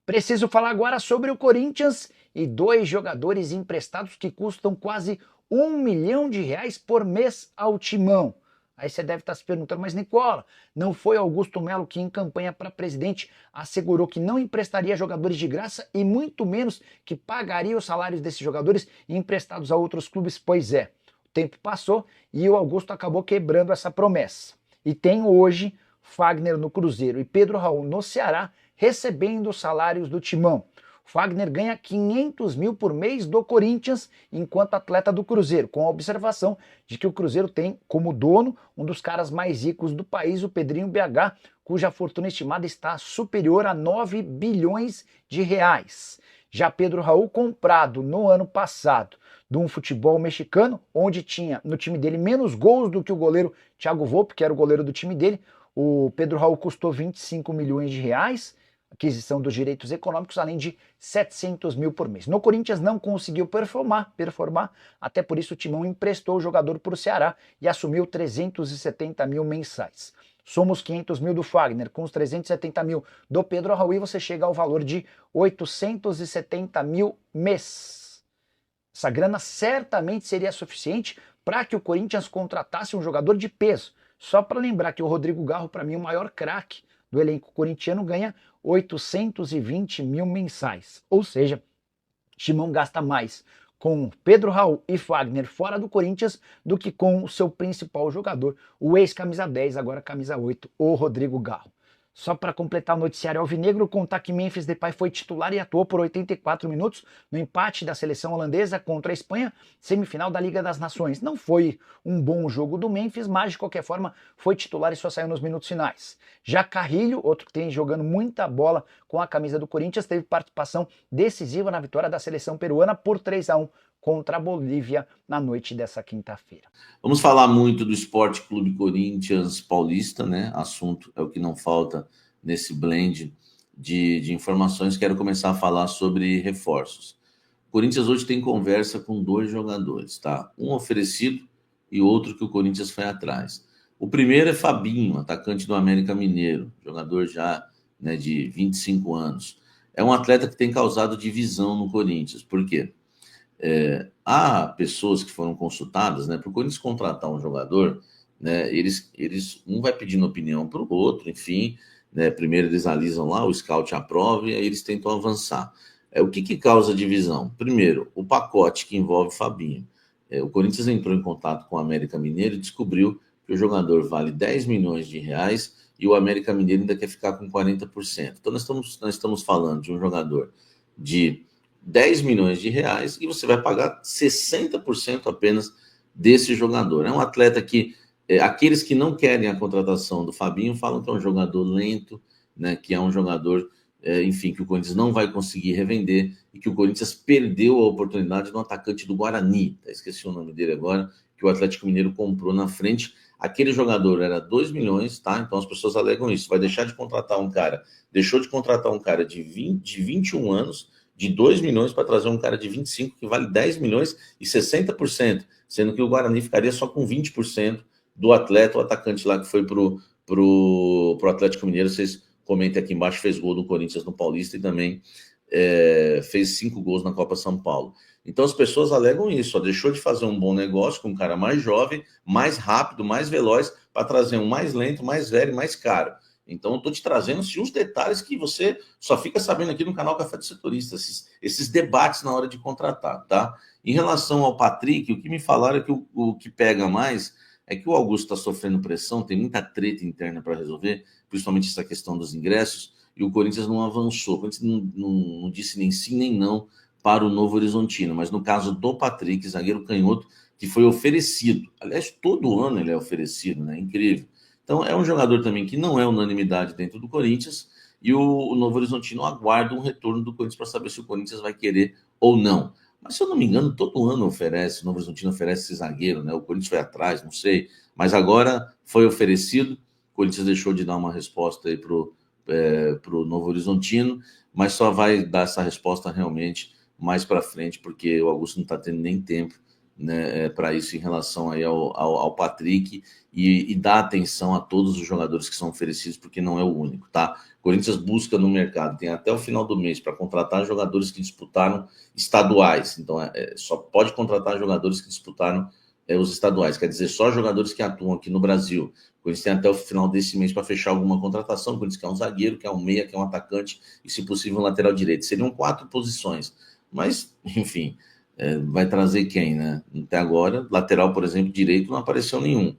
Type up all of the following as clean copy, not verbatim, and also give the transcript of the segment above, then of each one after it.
Preciso falar agora sobre o Corinthians e dois jogadores emprestados que custam quase R$ 1 milhão por mês ao Timão. Aí você deve estar se perguntando, mas Nicola, não foi Augusto Melo que em campanha para presidente assegurou que não emprestaria jogadores de graça e muito menos que pagaria os salários desses jogadores emprestados a outros clubes? Pois é, o tempo passou e o Augusto acabou quebrando essa promessa. E tem hoje Fagner no Cruzeiro e Pedro Raul no Ceará recebendo os salários do Timão. Fagner ganha 500 mil por mês do Corinthians enquanto atleta do Cruzeiro, com a observação de que o Cruzeiro tem como dono um dos caras mais ricos do país, o Pedrinho BH, cuja fortuna estimada está superior a 9 bilhões de reais. Já Pedro Raul, comprado no ano passado de um futebol mexicano, onde tinha no time dele menos gols do que o goleiro Thiago Volpe, que era o goleiro do time dele, o Pedro Raul custou 25 milhões de reais, aquisição dos direitos econômicos, além de 700 mil por mês. No Corinthians não conseguiu performar, até por isso o Timão emprestou o jogador para o Ceará e assumiu 370 mil mensais. Somos 500 mil do Fagner, com os 370 mil do Pedro Raul, e você chega ao valor de 870 mil mês. Essa grana certamente seria suficiente para que o Corinthians contratasse um jogador de peso. Só para lembrar que o Rodrigo Garro, para mim, o maior craque do elenco corintiano, ganha 820 mil mensais. Ou seja, Timão gasta mais com Pedro Raul e Fagner fora do Corinthians do que com o seu principal jogador, o ex-camisa 10, agora camisa 8, o Rodrigo Garro. Só para completar o noticiário alvinegro, contar que Memphis Depay foi titular e atuou por 84 minutos no empate da seleção holandesa contra a Espanha, semifinal da Liga das Nações. Não foi um bom jogo do Memphis, mas de qualquer forma foi titular e só saiu nos minutos finais. Já Carrilho, outro que tem jogando muita bola com a camisa do Corinthians, teve participação decisiva na vitória da seleção peruana por 3-1 contra a Bolívia na noite dessa quinta-feira. Vamos falar muito do Esporte Clube Corinthians Paulista, né? Assunto é o que não falta nesse blend de informações. Quero começar a falar sobre reforços. O Corinthians hoje tem conversa com dois jogadores, tá? Um oferecido e outro que o Corinthians foi atrás. O primeiro é Fabinho, atacante do América Mineiro, jogador já, né, de 25 anos. É um atleta que tem causado divisão no Corinthians. Por quê? Há pessoas que foram consultadas, né, para o Corinthians contratar um jogador, né, um vai pedindo opinião para o outro, enfim, né, primeiro eles analisam lá, o scout aprova e aí eles tentam avançar. O que causa divisão? Primeiro, o pacote que envolve Fabinho. O Corinthians entrou em contato com o América Mineiro e descobriu que o jogador vale 10 milhões de reais e o América Mineiro ainda quer ficar com 40%. Então nós estamos falando de um jogador de 10 milhões de reais e você vai pagar 60% apenas desse jogador. É um atleta que, aqueles que não querem a contratação do Fabinho falam que é um jogador lento, né, que é um jogador, enfim, que o Corinthians não vai conseguir revender e que o Corinthians perdeu a oportunidade do atacante do Guarani, esqueci o nome dele agora, que o Atlético Mineiro comprou na frente. Aquele jogador era 2 milhões, tá? Então as pessoas alegam isso. Vai deixar de contratar um cara, deixou de contratar um cara de 21 anos, de 2 milhões para trazer um cara de 25 que vale 10 milhões e 60%, sendo que o Guarani ficaria só com 20% do atleta, o atacante lá que foi pro Atlético Mineiro. Vocês comentem aqui embaixo, fez gol do Corinthians no Paulista e também fez 5 gols na Copa São Paulo. Então as pessoas alegam isso, deixou de fazer um bom negócio com um cara mais jovem, mais rápido, mais veloz, para trazer um mais lento, mais velho e mais caro. Então, eu estou te trazendo uns detalhes que você só fica sabendo aqui no canal Café do Setorista, esses debates na hora de contratar, tá? Em relação ao Patrick, o que me falaram é que o que pega mais é que o Augusto está sofrendo pressão, tem muita treta interna para resolver, principalmente essa questão dos ingressos, e o Corinthians não avançou, o Corinthians não disse nem sim nem não para o Novo Horizontino, mas no caso do Patrick, zagueiro canhoto, que foi oferecido, aliás, todo ano ele é oferecido, né? Incrível. Então, é um jogador também que não é unanimidade dentro do Corinthians e o Novo Horizontino aguarda um retorno do Corinthians para saber se o Corinthians vai querer ou não. Mas, se eu não me engano, todo ano oferece, o Novo Horizontino oferece esse zagueiro, né? O Corinthians foi atrás, não sei. Mas agora foi oferecido, o Corinthians deixou de dar uma resposta aí pro Novo Horizontino, mas só vai dar essa resposta realmente mais para frente, porque o Augusto não está tendo nem tempo né, para isso em relação aí ao Patrick e dar atenção a todos os jogadores que são oferecidos, porque não é o único, tá? Corinthians busca no mercado, tem até o final do mês para contratar jogadores que disputaram estaduais, então só pode contratar jogadores que disputaram os estaduais, quer dizer, só jogadores que atuam aqui no Brasil. O Corinthians tem até o final desse mês para fechar alguma contratação. O Corinthians quer um zagueiro, quer um meia, quer um atacante e, se possível, um lateral direito. Seriam 4 posições, mas, enfim, vai trazer quem, né? Até agora, lateral, por exemplo, direito, não apareceu nenhum.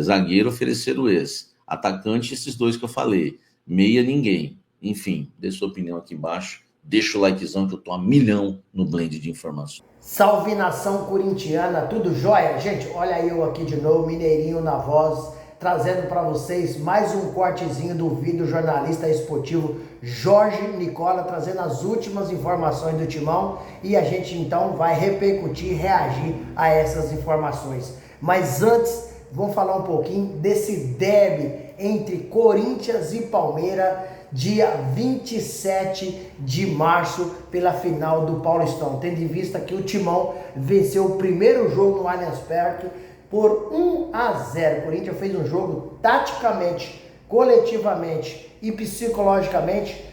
Zagueiro, ofereceram esse. Atacante, esses 2 que eu falei. Meia, ninguém. Enfim, dê sua opinião aqui embaixo. Deixa o likezão que eu tô a milhão no blend de informações. Salve nação corintiana, tudo jóia? Gente, olha eu aqui de novo, Mineirinho na voz, trazendo para vocês mais um cortezinho do vídeo jornalista esportivo Jorge Nicola, trazendo as últimas informações do Timão e a gente então vai repercutir, reagir a essas informações. Mas antes, vamos falar um pouquinho desse derby entre Corinthians e Palmeiras, dia 27 de março, pela final do Paulistão, tendo em vista que o Timão venceu o primeiro jogo no Allianz Parque por 1-0. O Corinthians fez um jogo taticamente, coletivamente e psicologicamente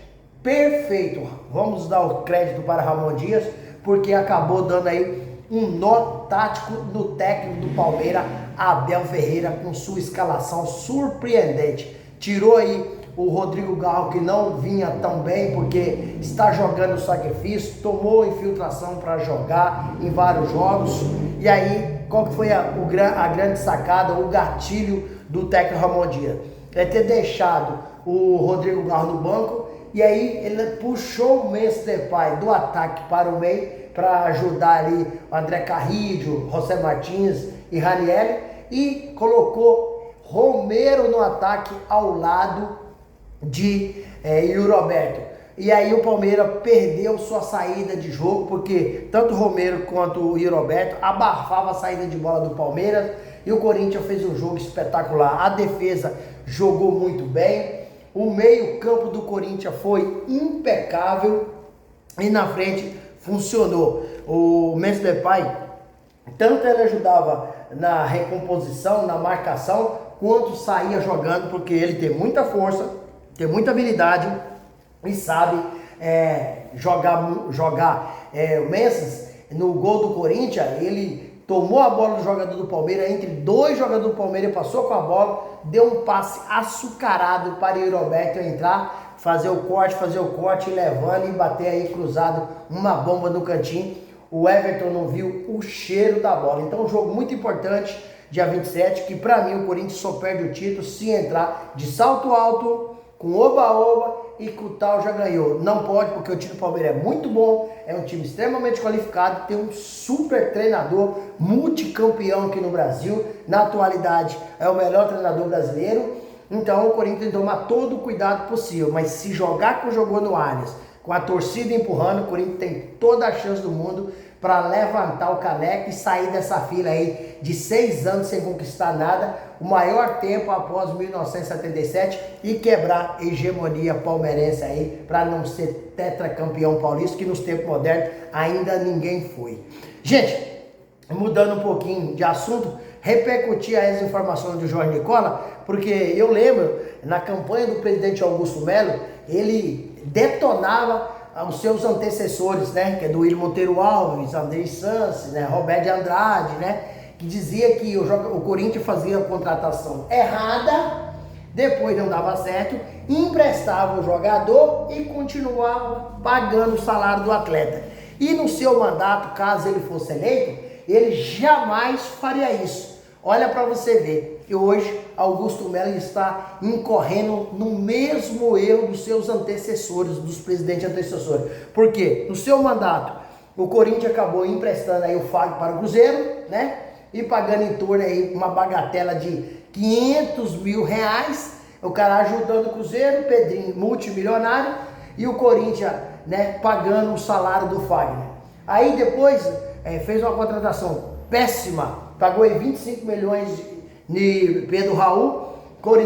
perfeito. Vamos dar o crédito para Ramon Dias, porque acabou dando aí um nó tático no técnico do Palmeiras, Abel Ferreira, com sua escalação surpreendente. Tirou aí o Rodrigo Garro, que não vinha tão bem, porque está jogando sacrifício, tomou infiltração para jogar em vários jogos. E aí, qual que foi a grande sacada, o gatilho do técnico Ramon Dias? É ter deixado o Rodrigo Garro no banco, e aí ele puxou o Memphis Depay do ataque para o meio, para ajudar ali o André Carrillo, José Martins e Ranieri, e colocou Romero no ataque ao lado de Yuri Alberto. E aí o Palmeiras perdeu sua saída de jogo, porque tanto o Romero quanto o Yuri Alberto abafavam a saída de bola do Palmeiras, e o Corinthians fez um jogo espetacular. A defesa jogou muito bem, o meio campo do Corinthians foi impecável e na frente funcionou. O Memphis Depay, tanto ele ajudava na recomposição, na marcação, quanto saía jogando, porque ele tem muita força, tem muita habilidade e sabe jogar. O Memphis, no gol do Corinthians, ele tomou a bola do jogador do Palmeiras, entre 2 jogadores do Palmeiras, passou com a bola, deu um passe açucarado para o Roberto entrar, fazer o corte, levando e bater aí cruzado, uma bomba no cantinho. O Everton não viu o cheiro da bola. Então, um jogo muito importante, dia 27, que para mim o Corinthians só perde o título se entrar de salto alto, com oba-oba, e que o tal já ganhou. Não pode, porque o time do Palmeiras é muito bom, é um time extremamente qualificado, tem um super treinador, multicampeão aqui no Brasil, na atualidade é o melhor treinador brasileiro. Então o Corinthians tem que tomar todo o cuidado possível, mas se jogar como jogou no Allianz, com a torcida empurrando, o Corinthians tem toda a chance do mundo para levantar o caneco e sair dessa fila aí de 6 anos sem conquistar nada, o maior tempo após 1977, e quebrar a hegemonia palmeirense aí para não ser tetracampeão paulista, que nos tempos modernos ainda ninguém foi. Gente, mudando um pouquinho de assunto, repercutir as informações do Jorge Nicola, porque eu lembro, na campanha do presidente Augusto Melo, ele detonava os seus antecessores, né, que é do Willian Monteiro Alves, André Santos, né, Roberto de Andrade, né, que dizia que o Corinthians fazia a contratação errada, depois não dava certo, emprestava o jogador e continuava pagando o salário do atleta. E no seu mandato, caso ele fosse eleito, ele jamais faria isso. Olha para você ver que hoje Augusto Melo está incorrendo no mesmo erro dos seus antecessores, dos presidentes antecessores. Por quê? No seu mandato, o Corinthians acabou emprestando aí o Fábio para o Cruzeiro, né? E pagando em torno aí uma bagatela de 500 mil reais. O cara ajudando o Cruzeiro, Pedrinho multimilionário, e o Corinthians, né, pagando o salário do Fagner. Aí depois fez uma contratação péssima, pagou aí 25 milhões de Pedro Raul,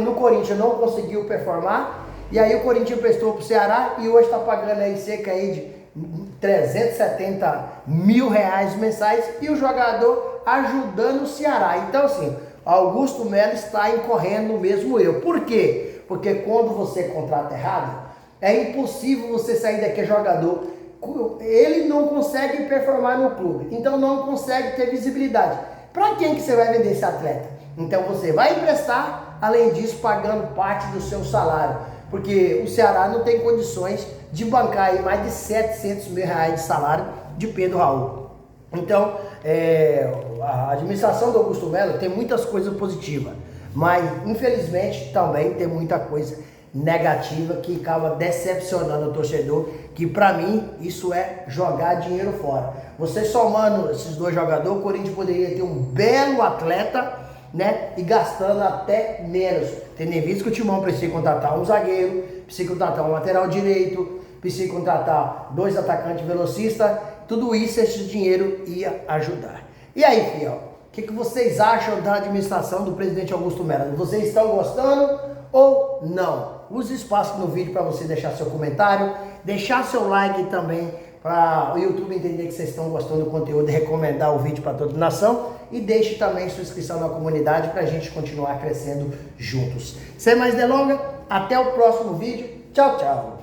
no Corinthians não conseguiu performar, e aí o Corinthians emprestou para o Ceará e hoje está pagando aí cerca aí de 370 mil reais mensais e o jogador ajudando o Ceará. Então assim, Augusto Melo está incorrendo no mesmo erro. Por quê? Porque quando você contrata errado, é impossível você sair daqui jogador. Ele não consegue performar no clube, então não consegue ter visibilidade. Para quem que você vai vender esse atleta? Então você vai emprestar, além disso pagando parte do seu salário, porque o Ceará não tem condições de bancar aí mais de 700 mil reais de salário de Pedro Raul. Então a administração do Augusto Melo tem muitas coisas positivas, mas infelizmente também tem muita coisa negativa que acaba decepcionando o torcedor, que para mim isso é jogar dinheiro fora. Você somando esses dois jogadores, o Corinthians poderia ter um belo atleta, né, e gastando até menos, tendo em vista que o Timão precisa contratar um zagueiro, precisa contratar um lateral direito, precisa contratar 2 atacantes velocistas, tudo isso esse dinheiro ia ajudar. E aí, fiel, o que vocês acham da administração do presidente Augusto Melo? Vocês estão gostando ou não? Use espaço no vídeo para você deixar seu comentário, deixar seu like também para o YouTube entender que vocês estão gostando do conteúdo e recomendar o vídeo para toda a nação. E deixe também sua inscrição na comunidade para a gente continuar crescendo juntos. Sem mais delongas, até o próximo vídeo. Tchau, tchau.